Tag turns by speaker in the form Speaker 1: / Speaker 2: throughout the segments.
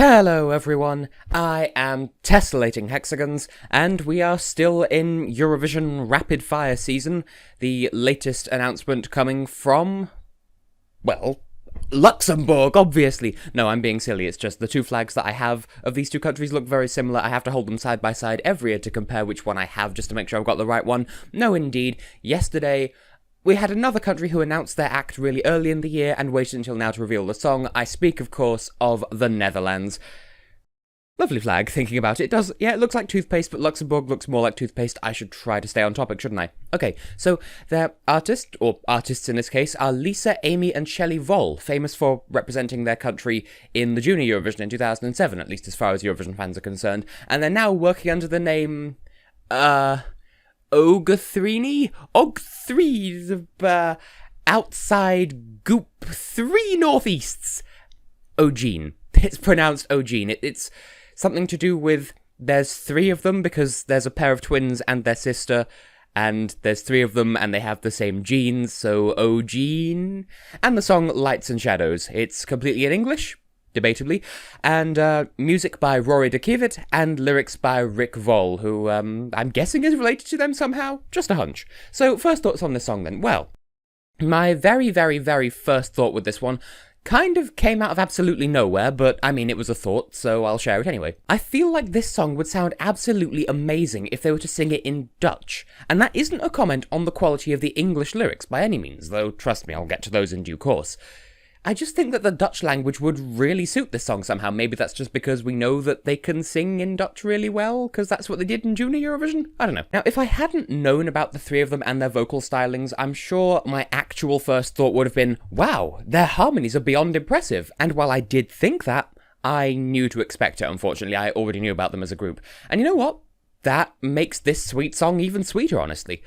Speaker 1: Hello everyone, I am Tessellating Hexagons, and we are still in Eurovision Rapid Fire season, the latest announcement coming from, well, Luxembourg, obviously. No, I'm being silly, it's just the two flags that I have of these two countries look very similar. I have to hold them side by side every year to compare which one I have just to make sure I've got the right one. No, indeed, yesterday we had another country who announced their act really early in the year and waited until now to reveal the song. I speak, of course, of the Netherlands. Lovely flag, thinking about it. It does, yeah, it looks like toothpaste, but Luxembourg looks more like toothpaste. I should try to stay on topic, shouldn't I? Okay, so their artist, or artists in this case, are Lisa, Amy, and Shelley Vol, famous for representing their country in the Junior Eurovision in 2007, at least as far as Eurovision fans are concerned. And they're now working under the name, O'G3NE? OG3, outside goop 3 northeasts. O'G3NE. It's pronounced O'G3NE. It's something to do with there's 3 of them because there's a pair of twins and their sister, and there's 3 of them and they have the same genes, so O'G3NE. And the song Lights and Shadows. It's completely in English, debatably, and music by Rory de Kievit and lyrics by Rick Vol, who I'm guessing is related to them somehow. Just a hunch. So first thoughts on this song then. Well, my very first thought with this one kind of came out of absolutely nowhere, but I mean it was a thought, so I'll share it anyway. I feel like this song would sound absolutely amazing if they were to sing it in Dutch, and that isn't a comment on the quality of the English lyrics by any means, though trust me, I'll get to those in due course. I just think that the Dutch language would really suit this song somehow. Maybe that's just because we know that they can sing in Dutch really well, because that's what they did in Junior Eurovision? I don't know. Now, if I hadn't known about the 3 of them and their vocal stylings, I'm sure my actual first thought would have been, wow, their harmonies are beyond impressive. And while I did think that, I knew to expect it, unfortunately. I already knew about them as a group. And you know what? That makes this sweet song even sweeter, honestly.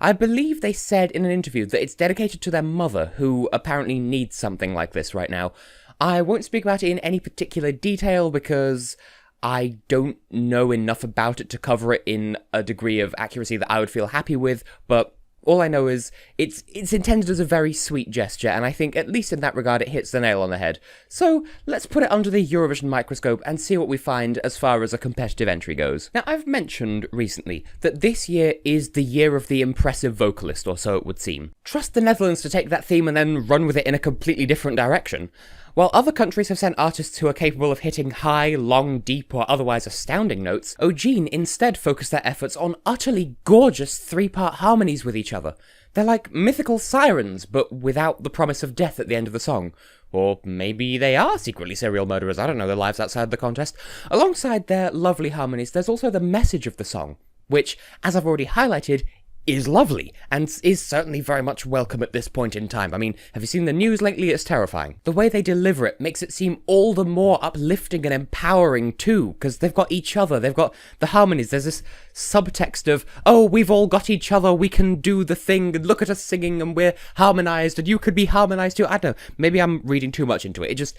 Speaker 1: I believe they said in an interview that it's dedicated to their mother, who apparently needs something like this right now. I won't speak about it in any particular detail because I don't know enough about it to cover it in a degree of accuracy that I would feel happy with, but all I know is it's intended as a very sweet gesture, and I think at least in that regard it hits the nail on the head. So let's put it under the Eurovision microscope and see what we find as far as a competitive entry goes. Now, I've mentioned recently that this year is the year of the impressive vocalist, or so it would seem. Trust the Netherlands to take that theme and then run with it in a completely different direction. While other countries have sent artists who are capable of hitting high, long, deep, or otherwise astounding notes, O'G3NE instead focused their efforts on utterly gorgeous 3-part harmonies with each other. They're like mythical sirens, but without the promise of death at the end of the song. Or maybe they are secretly serial murderers, I don't know their lives outside the contest. Alongside their lovely harmonies, there's also the message of the song, which, as I've already highlighted, is lovely, and is certainly very much welcome at this point in time. I mean, have you seen the news lately? It's terrifying. The way they deliver it makes it seem all the more uplifting and empowering too, because they've got each other, they've got the harmonies, there's this subtext of, oh, we've all got each other, we can do the thing, and look at us singing, and we're harmonized, and you could be harmonized too. I don't know, maybe I'm reading too much into it.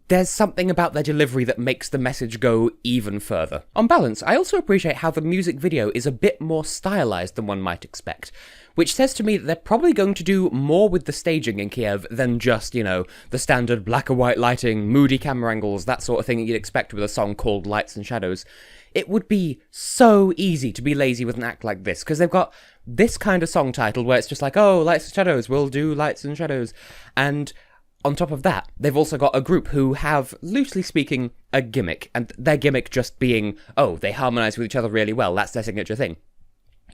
Speaker 1: There's something about their delivery that makes the message go even further. On balance, I also appreciate how the music video is a bit more stylized than one might expect, which says to me that they're probably going to do more with the staging in Kiev than just, you know, the standard black and white lighting, moody camera angles, that sort of thing that you'd expect with a song called Lights and Shadows. It would be so easy to be lazy with an act like this, because they've got this kind of song title where it's just like, oh, Lights and Shadows, we'll do Lights and Shadows, and on top of that, they've also got a group who have, loosely speaking, a gimmick, and their gimmick just being, oh, they harmonise with each other really well, that's their signature thing.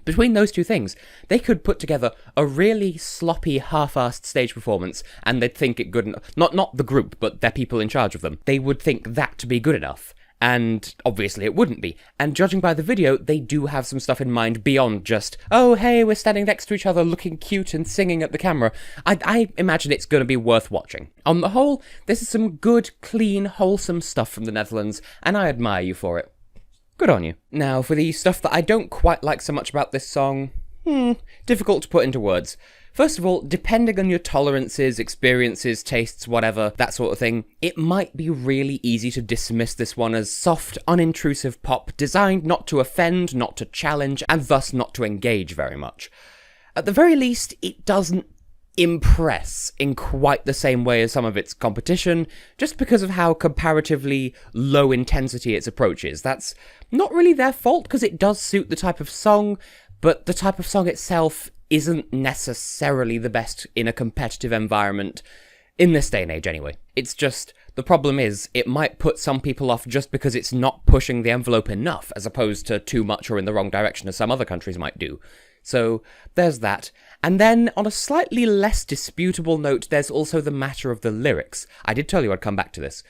Speaker 1: Between those two things, they could put together a really sloppy, half-assed stage performance, and they'd think it good enough. Not the group, but their people in charge of them. They would think that to be good enough. And obviously it wouldn't be. And judging by the video, they do have some stuff in mind beyond just, oh, hey, we're standing next to each other looking cute and singing at the camera. I imagine it's going to be worth watching. On the whole, this is some good, clean, wholesome stuff from the Netherlands, and I admire you for it. Good on you. Now, for the stuff that I don't quite like so much about this song, difficult to put into words. First of all, depending on your tolerances, experiences, tastes, whatever, that sort of thing, it might be really easy to dismiss this one as soft, unintrusive pop designed not to offend, not to challenge, and thus not to engage very much. At the very least, it doesn't impress in quite the same way as some of its competition, just because of how comparatively low intensity its approach is. That's not really their fault, because it does suit the type of song, but the type of song itself isn't necessarily the best in a competitive environment, in this day and age anyway. It's just, the problem is, it might put some people off just because it's not pushing the envelope enough, as opposed to too much or in the wrong direction, as some other countries might do. So, there's that. And then, on a slightly less disputable note, there's also the matter of the lyrics. I did tell you I'd come back to this.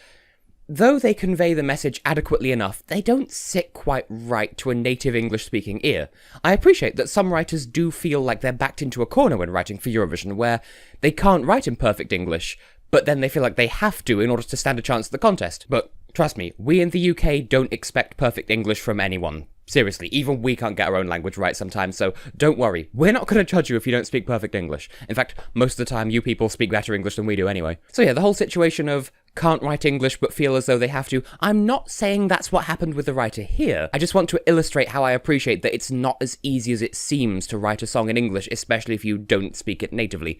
Speaker 1: Though they convey the message adequately enough, they don't sit quite right to a native English-speaking ear. I appreciate that some writers do feel like they're backed into a corner when writing for Eurovision, where they can't write in perfect English, but then they feel like they have to in order to stand a chance at the contest. But trust me, we in the UK don't expect perfect English from anyone. Seriously, even we can't get our own language right sometimes, so don't worry. We're not going to judge you if you don't speak perfect English. In fact, most of the time you people speak better English than we do anyway. So yeah, the whole situation of can't write English but feel as though they have to, I'm not saying that's what happened with the writer here. I just want to illustrate how I appreciate that it's not as easy as it seems to write a song in English, especially if you don't speak it natively.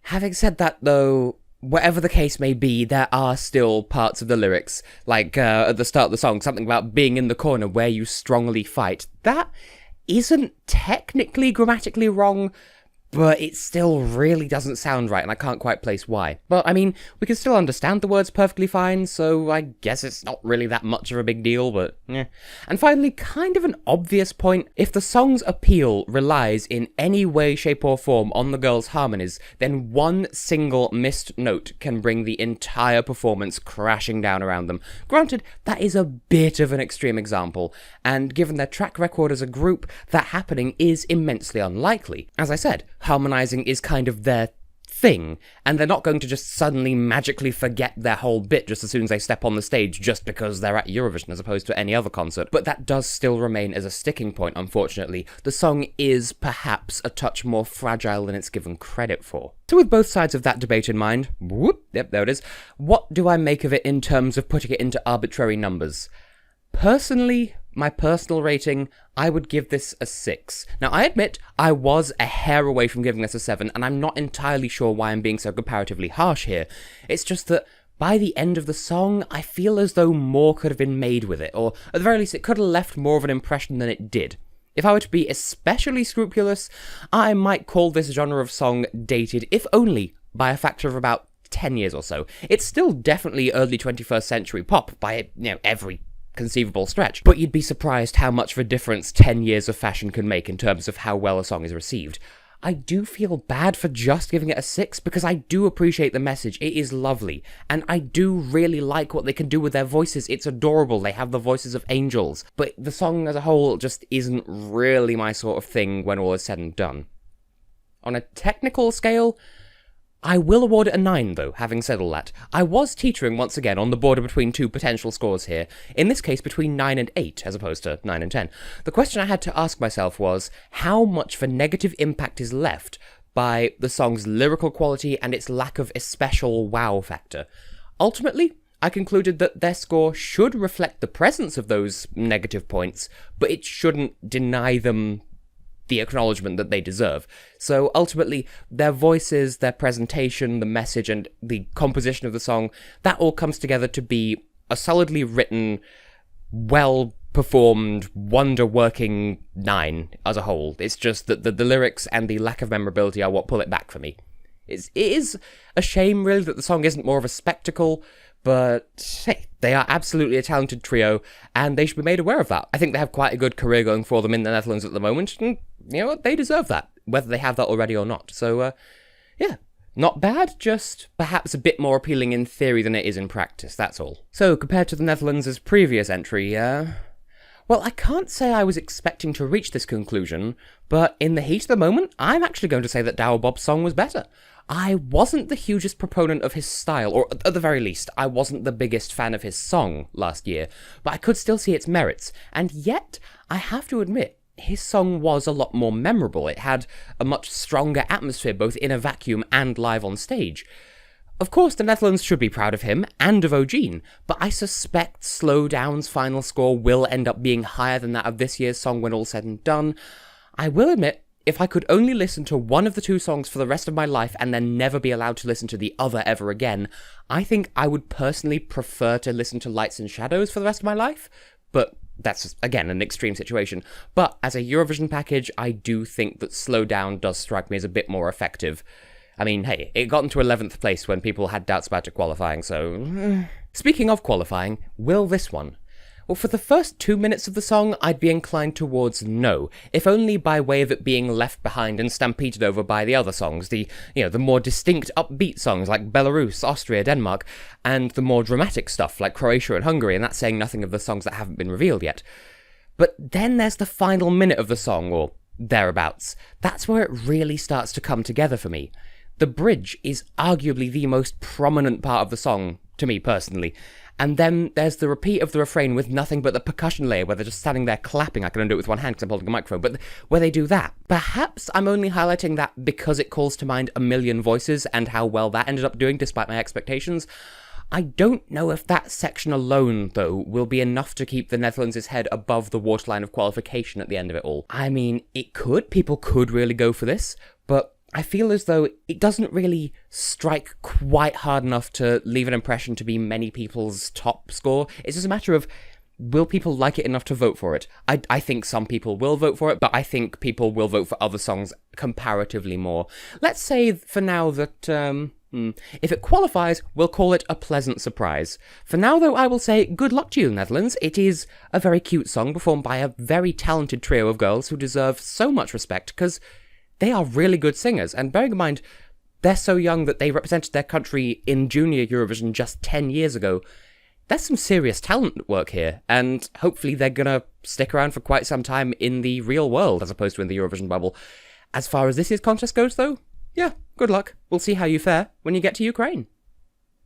Speaker 1: Having said that though, whatever the case may be, there are still parts of the lyrics, like at the start of the song, something about being in the corner where you strongly fight. That isn't technically grammatically wrong, but it still really doesn't sound right, and I can't quite place why. But, I mean, we can still understand the words perfectly fine, so I guess it's not really that much of a big deal, but eh. And finally, kind of an obvious point, if the song's appeal relies in any way, shape, or form on the girls' harmonies, then one single missed note can bring the entire performance crashing down around them. Granted, that is a bit of an extreme example, and given their track record as a group, that happening is immensely unlikely. As I said, harmonizing is kind of their thing, and they're not going to just suddenly magically forget their whole bit just as soon as they step on the stage just because they're at Eurovision as opposed to any other concert. But that does still remain as a sticking point, unfortunately. The song is perhaps a touch more fragile than it's given credit for. So with both sides of that debate in mind, yep, there it is, what do I make of it in terms of putting it into arbitrary numbers? Personally, my personal rating, I would give this a 6. Now, I admit, I was a hair away from giving this a 7, and I'm not entirely sure why I'm being so comparatively harsh here. It's just that, by the end of the song, I feel as though more could have been made with it, or at the very least, it could have left more of an impression than it did. If I were to be especially scrupulous, I might call this genre of song dated, if only by a factor of about 10 years or so. It's still definitely early 21st century pop by, every conceivable stretch, but you'd be surprised how much of a difference 10 years of fashion can make in terms of how well a song is received. I do feel bad for just giving it a 6, because I do appreciate the message, it is lovely, and I do really like what they can do with their voices, it's adorable, they have the voices of angels, but the song as a whole just isn't really my sort of thing when all is said and done. On a technical scale, I will award it a 9, though, having said all that. I was teetering once again on the border between two potential scores here, in this case between 9 and 8, as opposed to 9 and 10. The question I had to ask myself was, how much of a negative impact is left by the song's lyrical quality and its lack of especial wow factor? Ultimately, I concluded that their score should reflect the presence of those negative points, but it shouldn't deny them the acknowledgement that they deserve. So ultimately, their voices, their presentation, the message, and the composition of the song, that all comes together to be a solidly written, well-performed, wonder-working 9 as a whole. It's just that the lyrics and the lack of memorability are what pull it back for me. It is a shame, really, that the song isn't more of a spectacle, but hey, they are absolutely a talented trio, and they should be made aware of that. I think they have quite a good career going for them in the Netherlands at the moment, and you know what, they deserve that, whether they have that already or not. So, yeah, not bad, just perhaps a bit more appealing in theory than it is in practice, that's all. So, compared to the Netherlands' previous entry, well, I can't say I was expecting to reach this conclusion, but in the heat of the moment, I'm actually going to say that Douwe Bob's song was better. I wasn't the hugest proponent of his style, or at the very least, I wasn't the biggest fan of his song last year, but I could still see its merits, and yet, I have to admit, his song was a lot more memorable. It had a much stronger atmosphere, both in a vacuum and live on stage. Of course, the Netherlands should be proud of him, and of O'G3NE, but I suspect Slowdown's final score will end up being higher than that of this year's song when all's said and done. I will admit, if I could only listen to one of the two songs for the rest of my life and then never be allowed to listen to the other ever again, I think I would personally prefer to listen to Lights and Shadows for the rest of my life. But that's, again, an extreme situation. But as a Eurovision package, I do think that Slow Down does strike me as a bit more effective. I mean, hey, it got into 11th place when people had doubts about it qualifying, so... Speaking of qualifying, will this one? Well, for the first 2 minutes of the song, I'd be inclined towards no, if only by way of it being left behind and stampeded over by the other songs, the more distinct upbeat songs like Belarus, Austria, Denmark, and the more dramatic stuff like Croatia and Hungary, and that's saying nothing of the songs that haven't been revealed yet. But then there's the final minute of the song, or thereabouts. That's where it really starts to come together for me. The bridge is arguably the most prominent part of the song, to me personally. And then there's the repeat of the refrain with nothing but the percussion layer where they're just standing there clapping. I can undo it with one hand because I'm holding a microphone, but where they do that. Perhaps I'm only highlighting that because it calls to mind A Million Voices and how well that ended up doing despite my expectations. I don't know if that section alone, though, will be enough to keep the Netherlands' head above the waterline of qualification at the end of it all. I mean, it could. People could really go for this, but I feel as though it doesn't really strike quite hard enough to leave an impression to be many people's top score. It's just a matter of, will people like it enough to vote for it? I think some people will vote for it, but I think people will vote for other songs comparatively more. Let's say for now that, if it qualifies, we'll call it a pleasant surprise. For now, though, I will say good luck to you, Netherlands. It is a very cute song performed by a very talented trio of girls who deserve so much respect, because they are really good singers, and bearing in mind, they're so young that they represented their country in Junior Eurovision just 10 years ago. There's some serious talent at work here, and hopefully they're gonna stick around for quite some time in the real world, as opposed to in the Eurovision bubble. As far as this year's contest goes, though, yeah, good luck. We'll see how you fare when you get to Ukraine.